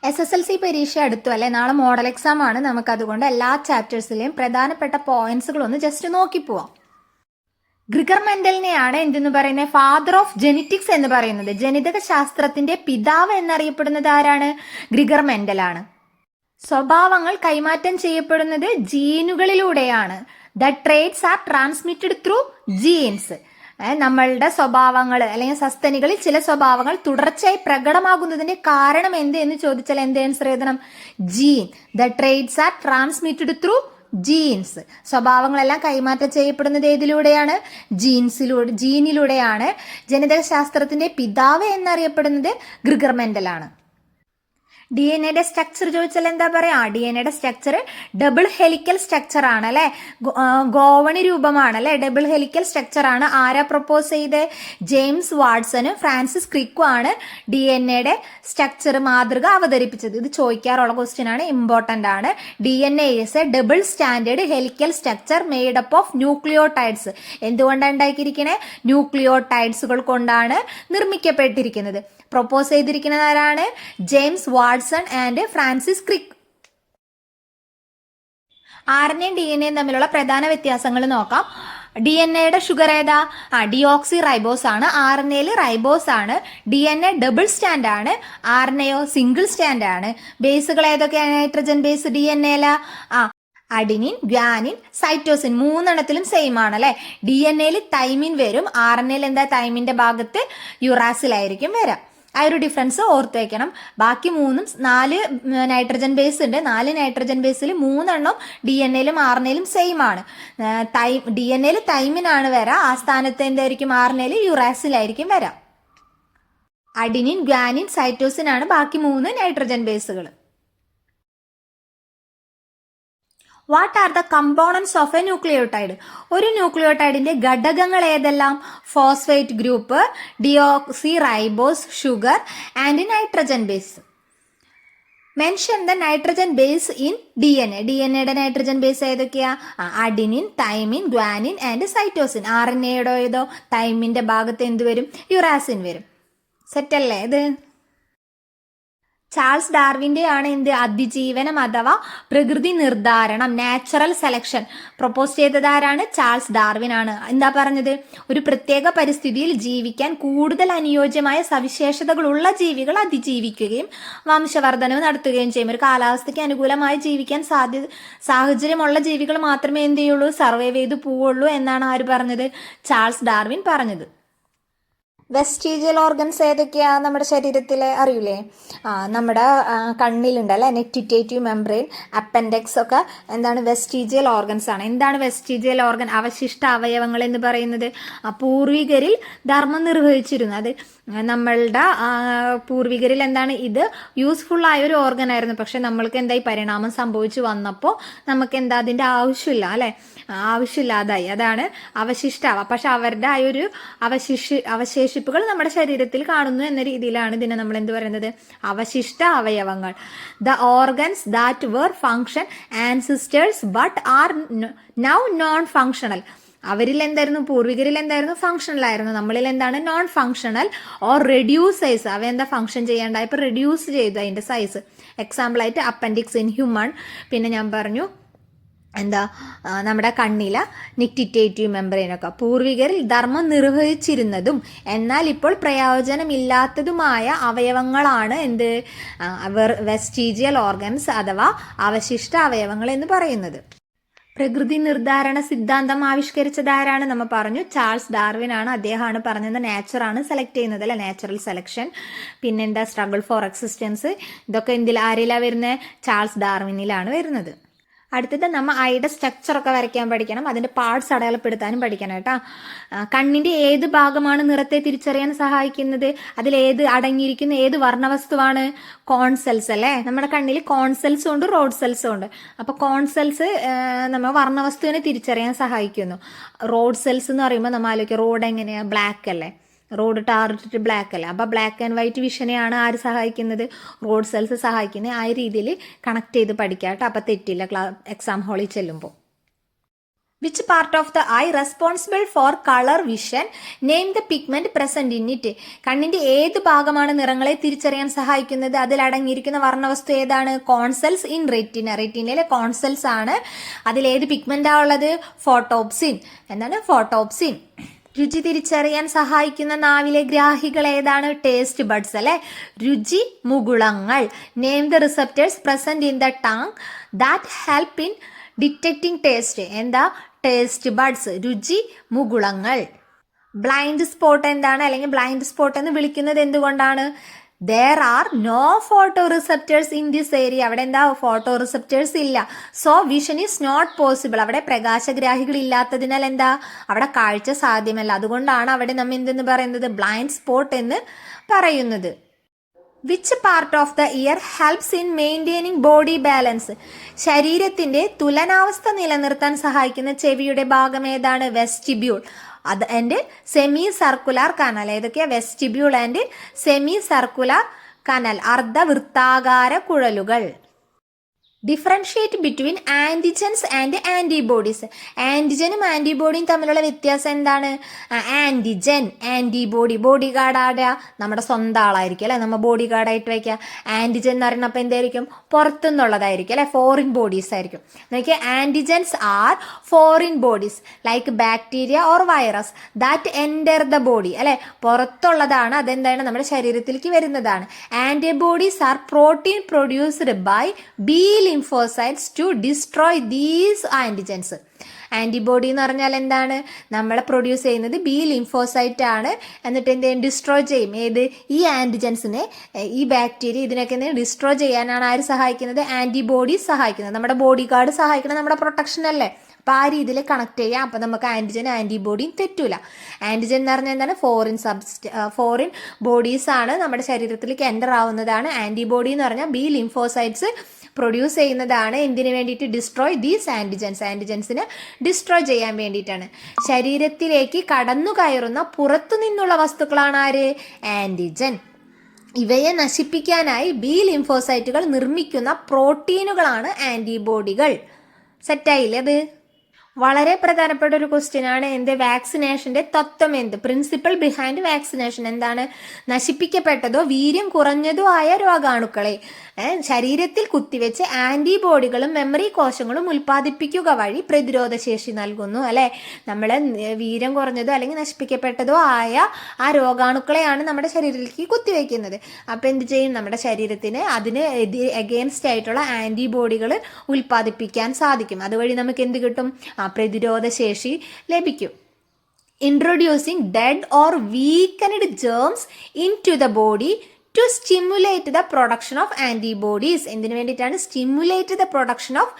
SSLC പരീക്ഷ അടുത്തു അല്ലെ, നാളെ മോഡൽ എക്സാം ആണ്. നമുക്ക് അതുകൊണ്ട് എല്ലാ ചാപ്റ്റേഴ്സിലെയും പ്രധാനപ്പെട്ട പോയിന്റ്സുകളൊന്ന് ജസ്റ്റ് നോക്കി പോവാം. ഗ്രിഗർ മെന്റലിനെയാണ് എന്തെന്ന് പറയുന്നത്, ഫാദർ ഓഫ് ജെനറ്റിക്സ് എന്ന് പറയുന്നത്. ജനിതക ശാസ്ത്രത്തിന്റെ പിതാവ് എന്നറിയപ്പെടുന്നത് ആരാണ്? ഗ്രിഗർ മെന്റലാണ്. സ്വഭാവങ്ങൾ കൈമാറ്റം ചെയ്യപ്പെടുന്നത് ജീനുകളിലൂടെയാണ്. The traits are transmitted through genes. നമ്മളുടെ സ്വഭാവങ്ങൾ അല്ലെങ്കിൽ സസ്തനികളിൽ ചില സ്വഭാവങ്ങൾ തുടർച്ചയായി പ്രകടമാകുന്നതിന്റെ കാരണം എന്ത് എന്ന് ചോദിച്ചാൽ എന്ത് ആൻസർ എഴുതണം? Gene. The traits are transmitted through genes. സ്വഭാവങ്ങളെല്ലാം കൈമാറ്റം ചെയ്യപ്പെടുന്നത് ഏതിലൂടെയാണ്? ജീനിലൂടെയാണ്. ജനിതക ശാസ്ത്രത്തിന്റെ പിതാവ് എന്നറിയപ്പെടുന്നത് ഗ്രിഗർ മെന്റലാണ്. DNA സ്ട്രക്ചർ ചോദിച്ചാൽ എന്താ പറയാ? DNA structure double helical structure ആണ് അല്ലെ, ഗോവണി രൂപമാണ് അല്ലെ, ഡബിൾ ഹെലിക്കൽ സ്ട്രക്ചർ ആണ്. ആരാ പ്രൊപ്പോസ് ചെയ്ത്? ജെയിംസ് വാട്സണും ഫ്രാൻസിസ് ക്രിക്കും ആണ് DNA സ്ട്രക്ചർ മാതൃക അവതരിപ്പിച്ചത്. ഇത് ചോദിക്കാറുള്ള ക്വസ്റ്റ്യൻ ആണ്, ഇമ്പോർട്ടന്റ് ആണ്. DNA is a double stranded helical structure made up of nucleotides. എന്തുകൊണ്ടാണ് ഉണ്ടാക്കിയിരിക്കുന്നത്? ന്യൂക്ലിയോടൈഡ്സുകൾ കൊണ്ടാണ് നിർമ്മിക്കപ്പെട്ടിരിക്കുന്നത്. പ്രൊപ്പോസ് ചെയ്തിരിക്കുന്നത് ആരാണ്? James Watson and Francis Crick. RNAയും DNA തമ്മിലുള്ള പ്രധാന വ്യത്യാസങ്ങൾ നോക്കാം. DNA ഷുഗർ ഏതാ? ഡിയോക്സി റൈബോസ് ആണ്. RNAയിൽ റൈബോസ് ആണ്. DNA ഡബിൾ സ്റ്റാൻഡ് ആണ്. RNAയോ സിംഗിൾ സ്റ്റാൻഡ് ആണ്. ബേസുകൾ ഏതൊക്കെയാണ്? Nitrogen base DNA adenine, guanine, cytosine മൂന്നെണ്ണത്തിലും സെയിം ആണ് അല്ലെ. DNA തൈമിൻ വരും. RNAയിൽ എന്താ? തൈമിന്റെ ഭാഗത്ത് യുറാസിലായിരിക്കും വരാം. ആ ഒരു ഡിഫറൻസ് ഓർത്ത് വെക്കണം. ബാക്കി മൂന്നും 4 നൈട്രജൻ ബേസ് ഉണ്ട്. 4 നൈട്രജൻ ബേസിൽ 3 DNA-ലും RNA-ലും സെയിം ആണ്. DNA-ൽ തൈമിനാണ് വരാം. ആ സ്ഥാനത്ത് എന്തായിരിക്കും? RNA-ൽ യുറാസിലായിരിക്കും വരാം. അഡിനിൻ, ഗ്വാനിൻ, സൈറ്റോസിൻ ആണ് ബാക്കി 3 നൈട്രജൻ ബേസുകൾ. What are the components of a nucleotide? ഒരു ന്യൂക്ലിയോടൈഡിന്റെ ഘടകങ്ങൾ ഏതെല്ലാം? Phosphate group, deoxyribose, sugar and nitrogen base. Mention the nitrogen base in DNA. DNA nitrogen base ഏതൊക്കെയാ? Adenine, thymine, guanine and cytosine. RNA ഏതോ? തൈമിന്റെ ഭാഗത്ത് എന്ത് വരും? യുറാസിൻ വരും. സെറ്റല്ലേ ഇത്? ചാൾസ് ഡാർവിന്റെ ആണ് എന്ത്? അതിജീവനം അഥവാ പ്രകൃതി നിർദ്ധാരണം, നാച്ചുറൽ സെലക്ഷൻ പ്രൊപ്പോസ് ചെയ്തത് ആരാണ്? ചാൾസ് ഡാർവിൻ ആണ്. എന്താ പറഞ്ഞത്? ഒരു പ്രത്യേക പരിസ്ഥിതിയിൽ ജീവിക്കാൻ കൂടുതൽ അനുയോജ്യമായ സവിശേഷതകളുള്ള ജീവികൾ അതിജീവിക്കുകയും വംശവർദ്ധനവ് നടത്തുകയും ചെയ്യും. ഒരു കാലാവസ്ഥയ്ക്ക് അനുകൂലമായി ജീവിക്കാൻ സാഹചര്യമുള്ള ജീവികൾ മാത്രമേ എന്ത് ചെയ്യുള്ളൂ? സർവൈവ് ചെയ്ത് പോവുള്ളൂ എന്നാണ് ആര് പറഞ്ഞത്? ചാൾസ് ഡാർവിൻ പറഞ്ഞത്. വെസ്റ്റീജിയൽ ഓർഗൻസ് ഏതൊക്കെയാ നമ്മുടെ ശരീരത്തിലെ? അറിയില്ലേ? നമ്മുടെ കണ്ണിലുണ്ടല്ലേ, നെറ്റിറ്റേറ്റീവ് മെംബ്രെയിൻ, അപ്പൻഡെക്സ് ഒക്കെ എന്താണ്? വെസ്റ്റീജിയൽ ഓർഗൻസ് ആണ്. എന്താണ് വെസ്റ്റീജിയൽ ഓർഗൻ? അവശിഷ്ട അവയവങ്ങൾ എന്ന് പറയുന്നത്. പൂർവികരിൽ ധർമ്മം നിർവഹിച്ചിരുന്നു. അത് നമ്മളുടെ പൂർവികരിൽ എന്താണ്? ഇത് യൂസ്ഫുൾ ആയ ഒരു ഓർഗൻ ആയിരുന്നു. പക്ഷെ നമ്മൾക്ക് എന്തായി? പരിണാമം സംഭവിച്ചു വന്നപ്പോൾ നമുക്ക് എന്താ? അതിന്റെ ആവശ്യമില്ല അല്ലെ, ആവശ്യമില്ലാതായി. അതാണ് അവശിഷ്ട. പക്ഷെ അവരുടെ ആ ഒരു അവശേഷിപ്പുകൾ നമ്മുടെ ശരീരത്തിൽ കാണുന്നു എന്ന രീതിയിലാണ് ഇതിനെ നമ്മൾ എന്ത് പറയുന്നത്? അവശിഷ്ട അവയവങ്ങൾ. The organs that were function ancestors but are now non functional. അവരിൽ എന്തായിരുന്നു? പൂർവികരിൽ എന്തായിരുന്നു? ഫങ്ഷണൽ ആയിരുന്നു. നമ്മളിൽ എന്താണ്? Non functional or reduce size. അവ എന്താ? ഫങ്ഷൻ ചെയ്യേണ്ടായപ്പോൾ റെഡ്യൂസ് ചെയ്തു അതിന്റെ സൈസ്. എക്സാമ്പിൾ ആയിട്ട് അപ്പൻഡിക്സ് ഇൻ ഹ്യൂമൺ. പിന്നെ ഞാൻ പറഞ്ഞു എന്താ? നമ്മുടെ കണ്ണില നിക്റ്റിറ്റേറ്റീവ് മെംബ്രെയിനൊക്കെ പൂർവികരിൽ ധർമ്മം നിർവഹിച്ചിരുന്നതും എന്നാൽ ഇപ്പോൾ പ്രയോജനമില്ലാത്തതുമായ അവയവങ്ങളാണ് എന്ത്? വെസ്റ്റീജിയൽ ഓർഗൻസ് അഥവാ അവശിഷ്ട അവയവങ്ങൾ എന്ന് പറയുന്നത്. പ്രകൃതി നിർദ്ധാരണ സിദ്ധാന്തം ആവിഷ്കരിച്ചത് ആരാണ്? നമ്മൾ പറഞ്ഞു ചാൾസ് ഡാർവിൻ ആണ്. അദ്ദേഹമാണ് പറഞ്ഞത് നേച്ചറാണ് സെലക്ട് ചെയ്യുന്നത് അല്ലെ, നാച്ചുറൽ സെലക്ഷൻ. പിന്നെന്താ? Struggle for existence. ഇതൊക്കെ എന്തിൽ ആരിലാ വരുന്നത്? ചാൾസ് ഡാർവിനിലാണ് വരുന്നത്. അടുത്തത് നമ്മൾ ഐയുടെ സ്ട്രക്ചർ ഒക്കെ വരയ്ക്കാൻ പഠിക്കണം. അതിന്റെ പാർട്സ് അടയാളപ്പെടുത്താനും പഠിക്കണം കേട്ടോ. കണ്ണിന്റെ ഏത് ഭാഗമാണ് നിറത്തെ തിരിച്ചറിയാൻ സഹായിക്കുന്നത്? അതിലേത് അടങ്ങിയിരിക്കുന്ന ഏത് വർണ്ണവസ്തുവാണ്? കോൺസെൽസ് അല്ലേ. നമ്മുടെ കണ്ണിൽ കോൺസെൽസും ഉണ്ട്, റോഡ് സെൽസും ഉണ്ട്. അപ്പൊ കോൺസെൽസ് നമ്മൾ വർണ്ണവസ്തുവിനെ തിരിച്ചറിയാൻ സഹായിക്കുന്നു. റോഡ് സെൽസ് എന്ന് പറയുമ്പോൾ നമ്മൾ ആലോചിക്കുക, റോഡ് എങ്ങനെയാ? ബ്ലാക്ക് അല്ലേ, റോഡ് ടാറിട്ടിട്ട് ബ്ലാക്ക് അല്ലേ. അപ്പൊ ബ്ലാക്ക് ആൻഡ് വൈറ്റ് വിഷനെയാണ് ആര് സഹായിക്കുന്നത്? റോഡ് സെൽസ് സഹായിക്കുന്നത്. ആ രീതിയിൽ കണക്ട് ചെയ്ത് പഠിക്കാം കേട്ടോ. അപ്പൊ തെറ്റില്ല എക്സാം ഹാളിൽ ചെല്ലുമ്പോൾ. Which part of the I responsible for colour vision, name the pigment present in it. കണ്ണിന്റെ ഏത് ഭാഗമാണ് നിറങ്ങളെ തിരിച്ചറിയാൻ സഹായിക്കുന്നത്? അതിൽ അടങ്ങിയിരിക്കുന്ന വർണ്ണവസ്തു ഏതാണ്? കോൺസെൽസ് ഇൻ റെറ്റിന. റെറ്റിനയിലെ കോൺസെൽസ് ആണ്. അതിലേത് പിഗ്മെന്റാ ഉള്ളത്? ഫോട്ടോപ്സിൻ. എന്താണ്? ഫോട്ടോപ്സിൻ. രുചി തിരിച്ചറിയാൻ സഹായിക്കുന്ന നാവിലെ ഗ്രാഹികൾ ഏതാണ്? ടേസ്റ്റ് ബഡ്സ് അല്ലെ. രുചി മുകുളങ്ങൾ. Name the receptors present in the tongue that help in detecting taste. എന്താ? Taste buds. രുചി മുകുളങ്ങൾ. ബ്ലൈൻഡ് സ്പോട്ട് എന്താണ്? അല്ലെങ്കിൽ ബ്ലൈൻഡ് സ്പോട്ട് എന്ന് വിളിക്കുന്നത് എന്തുകൊണ്ടാണ്? there are no photoreceptors in this area. അവിടെ എന്താ? ഫോട്ടോറിസെപ്റ്റേഴ്സ് ഇല്ല. So vision is not possible. അവിടെ പ്രകാശഗ്രാഹികൾ ഇല്ലാത്തതിനാൽ എന്താ? അവിടെ കാഴ്ച സാധ്യമല്ല. അതുകൊണ്ടാണ് അവിടെ നമ്മൾ എന്തെന്ന് പറയുന്നത്? ബ്ലൈൻഡ് സ്പോട്ട് എന്ന് പറയുന്നത്. Which part of the ear helps in maintaining body balance. ശരീരത്തിന്റെ തുലനാവസ്ഥ നിലനിർത്താൻ സഹായിക്കുന്ന ചെവിയുടെ ഭാഗം ഏതാണ്? Vestibule and semicircular canal. ഏതൊക്കെയാ? Vestibule and semicircular canal. അർദ്ധവൃത്താകാര കുഴലുകൾ. Differentiate between antigens and antibodies. ആന്റിജനും ആന്റിബോഡിയും തമ്മിലുള്ള വ്യത്യാസം എന്താണ്? Antigen antibody. ബോഡി ഗാർഡ് ആടാ നമ്മുടെ സ്വന്തം ആളായിരിക്കും അല്ലെ, നമ്മൾ ബോഡി ഗാർഡായിട്ട് വയ്ക്കുക. ആന്റിജൻ എന്ന് പറയുന്നപ്പോൾ എന്തായിരിക്കും? പുറത്തുനിന്നുള്ളതായിരിക്കും അല്ലെ, ഫോറിൻ ബോഡീസ് ആയിരിക്കും. നോക്കിയാൽ antigens are foreign bodies like bacteria or virus that enter the body അല്ലെ, പുറത്തുള്ളതാണ്. അതെന്താണ്? നമ്മുടെ ശരീരത്തിലേക്ക് വരുന്നതാണ്. Antibodies are protein produced by B lymphocytes to destroy these antigens. Antibody എന്ന് പറഞ്ഞാൽ എന്താണ്? നമ്മളെ പ്രൊഡ്യൂസ് ചെയ്യുന്നത് ബി ലിംഫോസൈറ്റ് ആണ്. എന്നിട്ട് എന്തെങ്കിലും ഡിസ്ട്രോയ് ചെയ്യും. ഏത്? ഈ ആന്റിജൻസിനെ, ഈ ബാക്ടീരിയ ഇതിനൊക്കെ ഡിസ്ട്രോയ് ചെയ്യാനാണ് ആര് സഹായിക്കുന്നത്? ആന്റിബോഡീസ് സഹായിക്കുന്നത്. നമ്മുടെ ബോഡി ഗാർഡ് സഹായിക്കുന്നത് നമ്മുടെ പ്രൊട്ടക്ഷൻ അല്ലേ. അപ്പോൾ ആ രീതിയിൽ കണക്ട് ചെയ്യാം. അപ്പം നമുക്ക് ആന്റിജൻ ആന്റിബോഡിയും തെറ്റൂല. ആന്റിജൻ എന്ന് പറഞ്ഞാൽ എന്താണ്? ഫോറിൻ ബോഡീസ് ആണ് നമ്മുടെ ശരീരത്തിലേക്ക് എൻ്റർ ആവുന്നതാണ്. ആന്റിബോഡി എന്ന് പറഞ്ഞാൽ ബി ലിംഫോസൈറ്റ്സ് പ്രൊഡ്യൂസ് ചെയ്യുന്നതാണ്. എന്തിനു വേണ്ടിയിട്ട്? Destroy these antigens. ആന്റിജൻസിനെ ഡിസ്ട്രോയ് ചെയ്യാൻ വേണ്ടിയിട്ടാണ്. ശരീരത്തിലേക്ക് കടന്നു കയറുന്ന പുറത്തു നിന്നുള്ള വസ്തുക്കളാണ് ആര്? ആന്റിജൻ. ഇവയെ നശിപ്പിക്കാനായി ബി ലിംഫോസൈറ്റുകൾ നിർമ്മിക്കുന്ന പ്രോട്ടീനുകളാണ് ആന്റിബോഡികൾ. സെറ്റായില്ലേ? അത് വളരെ പ്രധാനപ്പെട്ട ഒരു ക്വസ്റ്റ്യൻ ആണ്. എന്ത്? വാക്സിനേഷന്റെ തത്വം എന്ത്? പ്രിൻസിപ്പിൾ ബിഹൈൻഡ് വാക്സിനേഷൻ എന്താണ്? നശിപ്പിക്കപ്പെട്ടതോ വീര്യം കുറഞ്ഞതോ ആയ രോഗാണുക്കളെ ശരീരത്തിൽ കുത്തിവെച്ച് ആന്റിബോഡികളും മെമ്മറി കോശങ്ങളും ഉൽപ്പാദിപ്പിക്കുക വഴി പ്രതിരോധ ശേഷി നൽകുന്നു അല്ലെ. നമ്മൾ വീര്യം കുറഞ്ഞതോ അല്ലെങ്കിൽ നശിപ്പിക്കപ്പെട്ടതോ ആയ ആ രോഗാണുക്കളെയാണ് നമ്മുടെ ശരീരത്തിലേക്ക് കുത്തിവെക്കുന്നത്. അപ്പം എന്ത് ചെയ്യും? നമ്മുടെ ശരീരത്തിന് അതിന് എഗെയിൻസ്റ്റ് ആയിട്ടുള്ള ആന്റിബോഡികൾ ഉൽപ്പാദിപ്പിക്കാൻ സാധിക്കും. അതുവഴി നമുക്ക് എന്ത് കിട്ടും? പ്രതിരോധ ശേഷി ലഭിക്കും. Introducing dead or weakened germs into the body to stimulate the production of antibodies. എന്തിനു വേണ്ടിയിട്ടാണ്? Stimulate the production of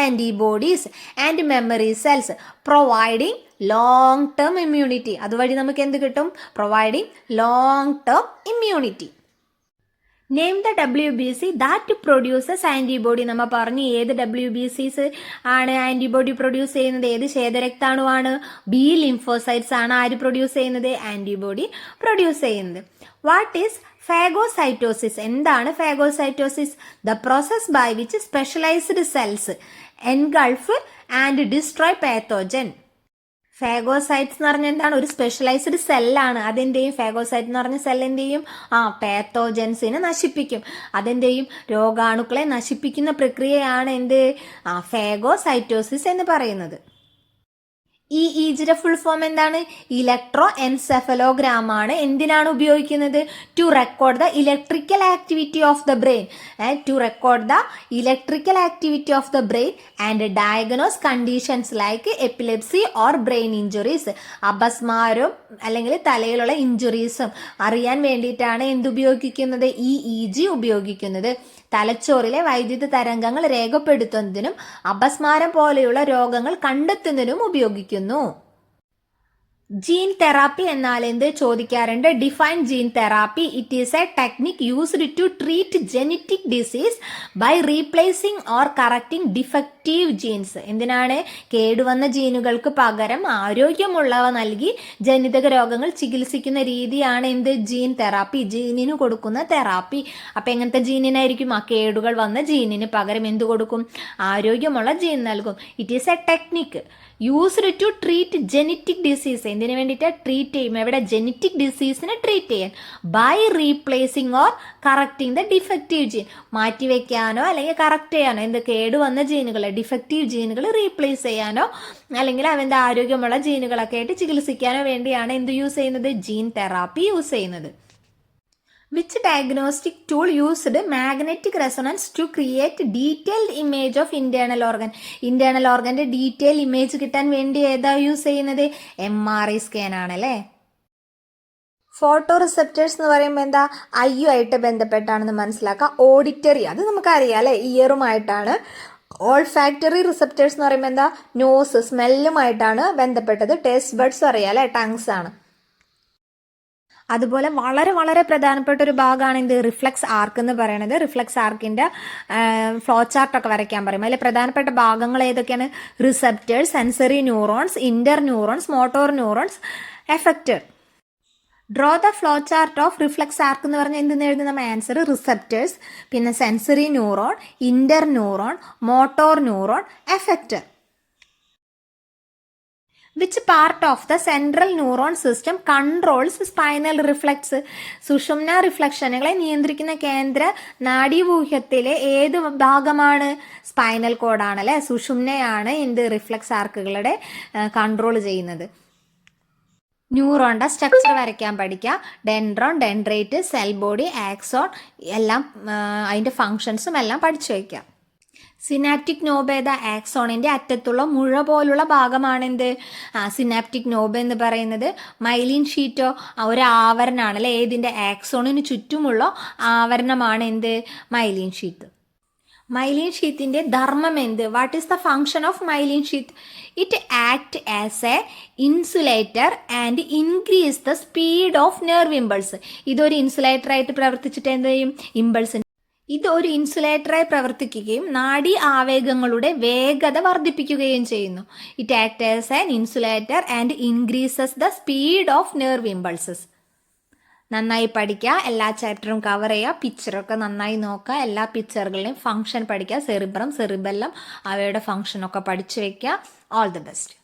antibodies and memory cells providing long term immunity. അതുവഴി നമുക്ക് എന്ത് കിട്ടും? Providing long term immunity. Name the WBC that produces antibody. നമ്മൾ പറഞ്ഞു ഏത് WBCs ആണ് ആന്റിബോഡി പ്രൊഡ്യൂസ് ചെയ്യുന്നത്? ഏത് ശ്വേതരക്താണുവാണ്? ബി ലിംഫോസൈറ്റ്സ് ആണ് ആര് പ്രൊഡ്യൂസ് ചെയ്യുന്നത്? ആന്റിബോഡി പ്രൊഡ്യൂസ് ചെയ്യുന്നത്. What is phagocytosis? എന്താണ് phagocytosis? The process by which specialised cells engulf and destroy pathogen. Phagocytes എന്ന് പറഞ്ഞാൽ എന്താണ്? ഒരു സ്പെഷ്യലൈസ്ഡ് സെല്ലാണ്. അതെന്തെയും? ഫാഗോസൈറ്റ് എന്ന് പറഞ്ഞ സെൽ എന്തെയും? പാത്തോജൻസിനെ നശിപ്പിക്കും. അതെന്തെയും? രോഗാണുക്കളെ നശിപ്പിക്കുന്ന പ്രക്രിയയാണ് എന്ത്? ഫാഗോസൈറ്റോസിസ് എന്ന് പറയുന്നത്. EEGയുടെ ഫുൾ ഫോം എന്താണ്? ഇലക്ട്രോ എൻസെഫലോഗ്രാം ആണ്. എന്തിനാണ് ഉപയോഗിക്കുന്നത്? To record the electrical activity of the brain. To record the electrical activity of the brain and diagnose conditions like epilepsy or brain injuries. അപസ്മാരവും അല്ലെങ്കിൽ തലയിലുള്ള ഇഞ്ചുറീസും അറിയാൻ വേണ്ടിയിട്ടാണ് എന്തുപയോഗിക്കുന്നത്? EEG ഉപയോഗിക്കുന്നത്. തലച്ചോറിലെ വൈദ്യുത തരംഗങ്ങൾ രേഖപ്പെടുത്തുന്നതിനും അപസ്മാരം പോലെയുള്ള രോഗങ്ങൾ കണ്ടെത്തുന്നതിനും ഉപയോഗിക്കുന്നു. ജീൻ തെറാപ്പി എന്നാൽ എന്ത് ചോദിക്കാറുണ്ട്? Define gene therapy. It is a technique used to treat genetic disease by replacing or correcting defective genes. എന്തിനാണ്? കേടുവന്ന ജീനുകൾക്ക് പകരം ആരോഗ്യമുള്ളവ നൽകി ജനിതക രോഗങ്ങൾ ചികിത്സിക്കുന്ന രീതിയാണ് എന്ത്? Gene therapy. ജീനിന് കൊടുക്കുന്ന തെറാപ്പി. അപ്പം എങ്ങനത്തെ ജീനിനായിരിക്കും? ആ കേടുകൾ വന്ന ജീനിന് പകരം എന്ത് കൊടുക്കും? ആരോഗ്യമുള്ള ജീൻ നൽകും. It is a technique used to treat genetic disease. എന്തിനു വേണ്ടിയിട്ട്? ട്രീറ്റ് ചെയ്യും. എവിടെ? ജെനറ്റിക് ഡിസീസിനെ ട്രീറ്റ് ചെയ്യാൻ. By replacing or correcting the defective gene. മാറ്റിവെക്കാനോ അല്ലെങ്കിൽ കറക്റ്റ് ചെയ്യാനോ, എന്ത് കേടുവന്ന ജീനുകളെ, ഡിഫക്റ്റീവ് ജീനുകൾ റീപ്ലേസ് ചെയ്യാനോ അല്ലെങ്കിൽ അവൻ്റെ ആരോഗ്യമുള്ള ജീനുകളൊക്കെ ആയിട്ട് ചികിത്സിക്കാനോ വേണ്ടിയാണ് എന്ത് യൂസ് ചെയ്യുന്നത്? ജീൻ തെറാപ്പി യൂസ് ചെയ്യുന്നത്. Which diagnostic tool used magnetic resonance to create detailed image of internal organ? Internal ഓർഗന്റെ ഡീറ്റെയിൽ ഇമേജ് കിട്ടാൻ വേണ്ടി ഏതാ യൂസ് ചെയ്യുന്നത്? MRI സ്കാൻ ആണല്ലേ. ഫോട്ടോ റിസപ്റ്റേഴ്സ് എന്ന് പറയുമ്പോൾ എന്താ? ഐയുമായിട്ട് ബന്ധപ്പെട്ടാണെന്ന് മനസ്സിലാക്കുക. ഓഡിറ്ററി, അത് നമുക്കറിയാം അല്ലേ, ഇയറുമായിട്ടാണ്. ഓൾഫാക്ടറി റിസപ്റ്റേഴ്സ് എന്ന് പറയുമ്പോൾ എന്താ? നോസ്, സ്മെല്ലുമായിട്ടാണ് ബന്ധപ്പെട്ടത്. ടേസ്റ്റ് ബഡ്സ് അറിയാം അല്ലേ, ടങ്സ് ആണ്. അതുപോലെ വളരെ വളരെ പ്രധാനപ്പെട്ട ഒരു ഭാഗമാണ് എന്ത്? റിഫ്ലക്സ് ആർക്ക് എന്ന് പറയുന്നത്. റിഫ്ലക്സ് ആർക്കിന്റെ ഫ്ലോ ചാർട്ടൊക്കെ വരയ്ക്കാൻ പറയും. അതിലെ പ്രധാനപ്പെട്ട ഭാഗങ്ങൾ ഏതൊക്കെയാണ്? Receptors, sensory neurons, interneurons, motor neurons, effector. Draw the flow chart of reflex arc എന്ന് പറഞ്ഞാൽ എന്തെന്ന് എഴുതുന്ന നമ്മൾ ആൻസർ? റിസപ്റ്റേഴ്സ്, പിന്നെ sensory neuron, interneuron, motor neuron, effector. Which part of the central neuron system controls spinal reflex? സുഷുമ്ന റിഫ്ലക്ഷനുകളെ നിയന്ത്രിക്കുന്ന കേന്ദ്ര നാഡീവ്യൂഹത്തിലെ ഏത് ഭാഗമാണ്? സ്പൈനൽ കോഡാണ് അല്ലെ. സുഷുമ്നയാണ് എന്ത്? റിഫ്ലക്സ് ആർക്കുകളുടെ കൺട്രോൾ ചെയ്യുന്നത്. ന്യൂറോണിന്റെ സ്ട്രക്ചർ വരയ്ക്കാൻ പഠിക്കുക. ഡെൻഡ്രോൺ, ഡെൻഡ്രേറ്റ്, സെൽ ബോഡി, ആക്സോൺ എല്ലാം അതിന്റെ ഫങ്ഷൻസും എല്ലാം പഠിച്ചു വയ്ക്കാം. സിനാപ്റ്റിക് നോബ് ഏതാ? ആക്സോണിന്റെ അറ്റത്തുള്ള മുഴ പോലുള്ള ഭാഗമാണ് എന്ത്? സിനാപ്റ്റിക് നോബ് എന്ന് പറയുന്നത്. മൈലിൻ ഷീറ്റോ ഒരു ആവരണമാണ് അല്ലെ. ഏതിന്റെ? ആക്സോണിന് ചുറ്റുമുള്ള ആവരണമാണ് എന്ത്? Myelin sheet. മൈലിൻ ഷീത്തിന്റെ ധർമ്മം എന്ത്? What is the function of myelin sheet? It act as A insulator and increase the speed of nerve impulse. ഇതൊരു ഇൻസുലേറ്റർ ആയിട്ട് പ്രവർത്തിച്ചിട്ട് എന്ത് ചെയ്യും? ഇമ്പൾസ്. ഇത് ഒരു ഇൻസുലേറ്ററായി പ്രവർത്തിക്കുകയും നാഡി ആവേഗങ്ങളുടെ വേഗത വർദ്ധിപ്പിക്കുകയും ചെയ്യുന്നു. It act as an insulator and increases the speed of nerve impulses. നന്നായി പഠിക്കുക, എല്ലാ ചാപ്റ്ററും കവർ ചെയ്യുക, പിക്ചറൊക്കെ നന്നായി നോക്കുക, എല്ലാ പിക്ചറുകളുടെയും ഫംഗ്ഷൻ പഠിക്കുക. സെറിബ്രം, സെറിബെല്ലം അവയുടെ ഫംഗ്ഷനൊക്കെ പഠിച്ചു വെക്കുക. All the best.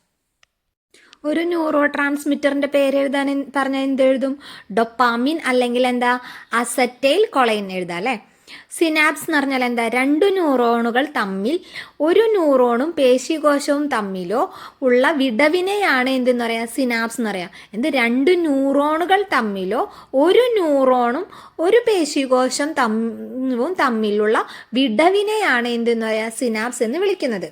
ഒരു ന്യൂറോ ട്രാൻസ്മിറ്ററിന്റെ പേര് എഴുതാൻ പറഞ്ഞാൽ എന്തെഴുതും? ഡൊപ്പാമിൻ അല്ലെങ്കിൽ എന്താ? അസറ്റൈൽ കൊളൈൻ എഴുതാം അല്ലേ. സിനാപ്സ് എന്ന് പറഞ്ഞാൽ എന്താ? രണ്ട് ന്യൂറോണുകൾ തമ്മിൽ, ഒരു ന്യൂറോണും പേശികോശവും തമ്മിലോ ഉള്ള വിടവിനെയാണ് എന്തെന്ന് പറയാ? സിനാപ്സ് എന്ന് പറയാം. എന്ത്? രണ്ട് ന്യൂറോണുകൾ തമ്മിലോ ഒരു ന്യൂറോണും ഒരു പേശികോശം തമ്മിലുള്ള വിടവിനെയാണ് എന്തെന്ന് പറയാ? സിനാപ്സ് എന്ന് വിളിക്കുന്നത്.